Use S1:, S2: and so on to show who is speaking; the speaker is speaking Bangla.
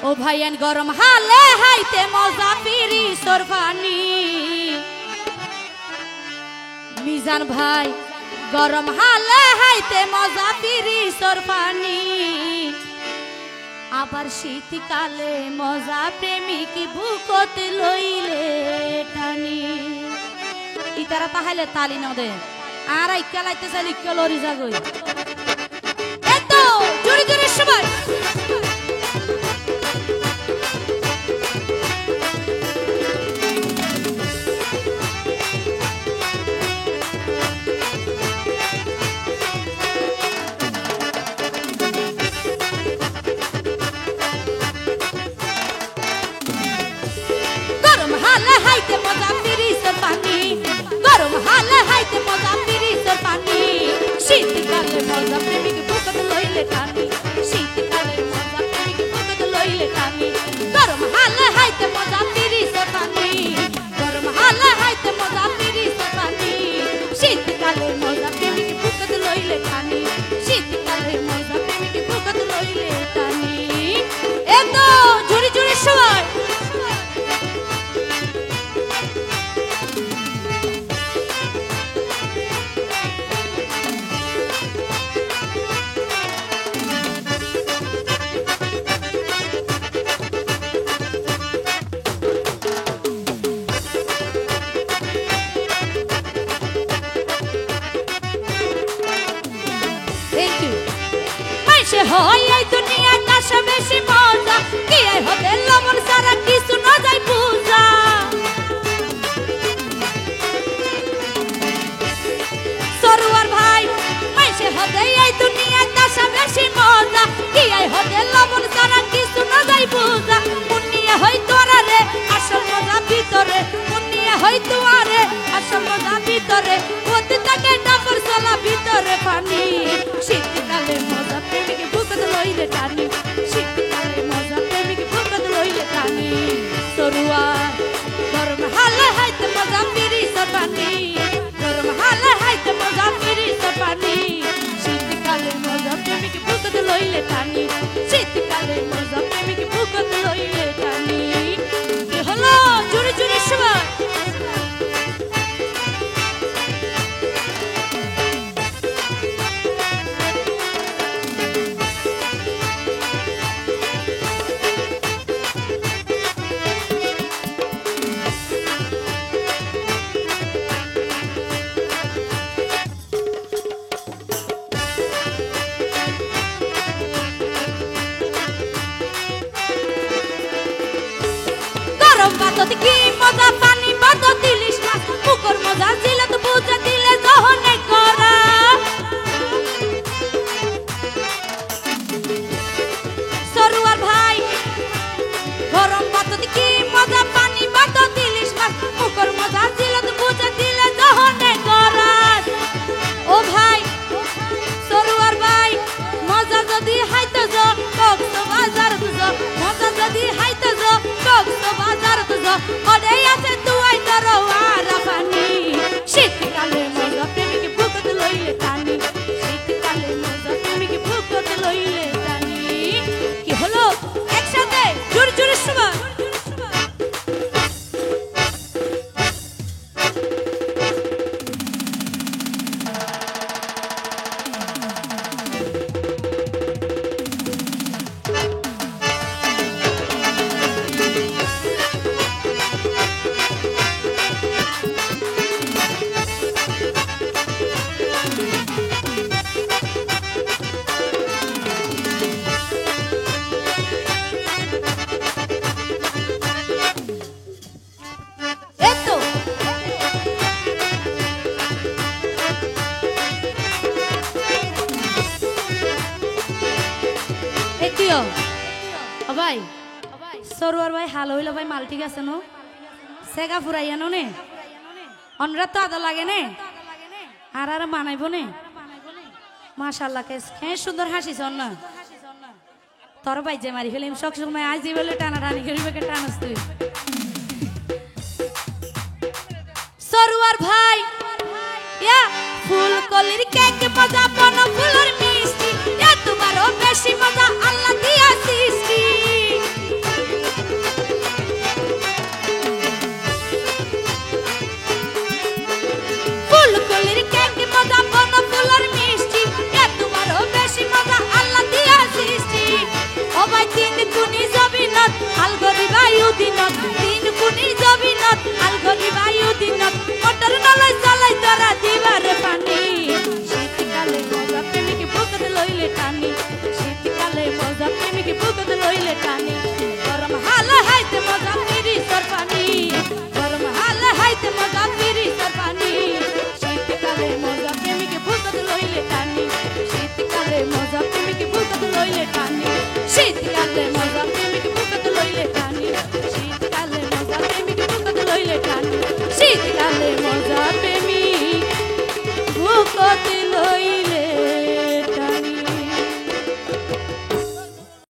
S1: ও ভাইয়ান গরম হালে হাইতে মজা পিরি সরফানি মিজান ভাই গরম হালে হাইতে মজা পিরি সরফানি আবার শীতকালে মজা প্রেমিক বুকত লইলে টানি ইতারা তাহলে তালি না দে আর আইকা লাইতে চাইলে লরি যাগই এত জোরে জোরে সবাই গরম হালে হাইতে মজা পিরিসের পানি গরম হালে হাইতে মজা পিরিসের পানি শীতকালে মজা প্রেমিক বুকত লইলে টানি শীতকালে মজা প্রেমিক বুকত লইলে টানি গরম হালে হাইতে মজা পিরিসের পানি গরম হালে হাইতে মজা পিরিসের পানি শীতকালে মজা প্রেমিক বুকত লইলে টানি শীতকালে মজা প্রেমিক বুকত লইলে টানি এত জোরে জোরে সবাই সে হয় এই দুনিয়া কাছে বেশি মজা কি আই হবে লবণ সারা কিছু না যায় পূজা সরুয়ার ভাই মাইসে হবে এই দুনিয়া কাছে বেশি মজা কি আই হবে লবণ সারা কিছু না যায় পূজা পুণ্যে হয় তোরা রে আসল মজা ভিতরে পুণ্যে হয় তোরে আসল মজা ভিতরে ওতে থাকে ডাবর চলা ভিতরে পানি শীতকালে মজা প্রেমিক বুকত লইলে টানি শীতকালে মজা প্রেমিক বুকত লইলে টানি সরুয়া গরম হালে হাইতে মজা পিরিসের পানি গরম হালে হাইতে মজা পিরিসের পানি শীতকালে মজা প্রেমিক বুকত লইলে টানি শীতকালে মজা প্রেমিক বুকত লইলে টানি কি হলো জোরে জোরে সবাই বাদত কি মজা পানি বাদত ইলিশ মাছ পুকুর মজা জিলত বুঝা দিলে জহনে করা সরুয়ার ভাই গরম বাদত কি মজা পানি বাদত ইলিশ মাছ পুকুর মজা জিলত বুঝা দিলে জহনে করা ও ভাই সরুয়ার ভাই মজা যদি হাইতে যো কক্সবাজার বুঝো মজা যদি হাইতে যো কক্সবাজার ওরে আছে তুই তোর আরাফানি শীতকালে মজা প্রেমিক বুকত লইলে টানি শীতকালে মজা প্রেমিক বুকত লইলে টানি কি হলো একসাথে জোরে জোরে সবাই ভাই সরুয়ার ভাই হাল হইল ভাই মাল ঠিক আছে নো সেগা ফুরাইয়া নো নে অনরা তো আদা লাগে নে আর আর বানাইব নে মাশাআল্লাহ কে সুন্দর হাসিছ না তোর ভাই যে মারি ফেলিম সব সময় আজ বলে টানা টানি করিবে কে টানস তুই সরুয়ার ভাই ইয়া ফুল কলির কেক মজা বন ফুলের মিষ্টি এত বড় বেশি মজা আল্লাহ দিয়া সৃষ্টি সবাই তিন কুনি জবিনত আল গরিবায়ু দিনত তিন কুনি জবিনত আল গরিবায়ু দিনত মোটর নলাই চালাই তোরা দিবারে পানি শীতকালে মজা প্রেমিকে বুকত লইলে টানি শীতকালে মজা প্রেমিকে বুকত লইলে টানি গরম হালে হাইতে মজা পিরি সর পানি গরম হালে হাইতে মজা পিরি সর পানি শীতকালে মজা প্রেমিকে বুকত লইলে টানি শীতকালে মজা প্রেমিকে বুকত লইলে টানি শীতকালে মজা প্রেমিকে বুকত লইলে টানি শীতকালে মজা প্রেমিকে বুকত লইলে টানি শীতকালে মজা প্রেমিক বুকত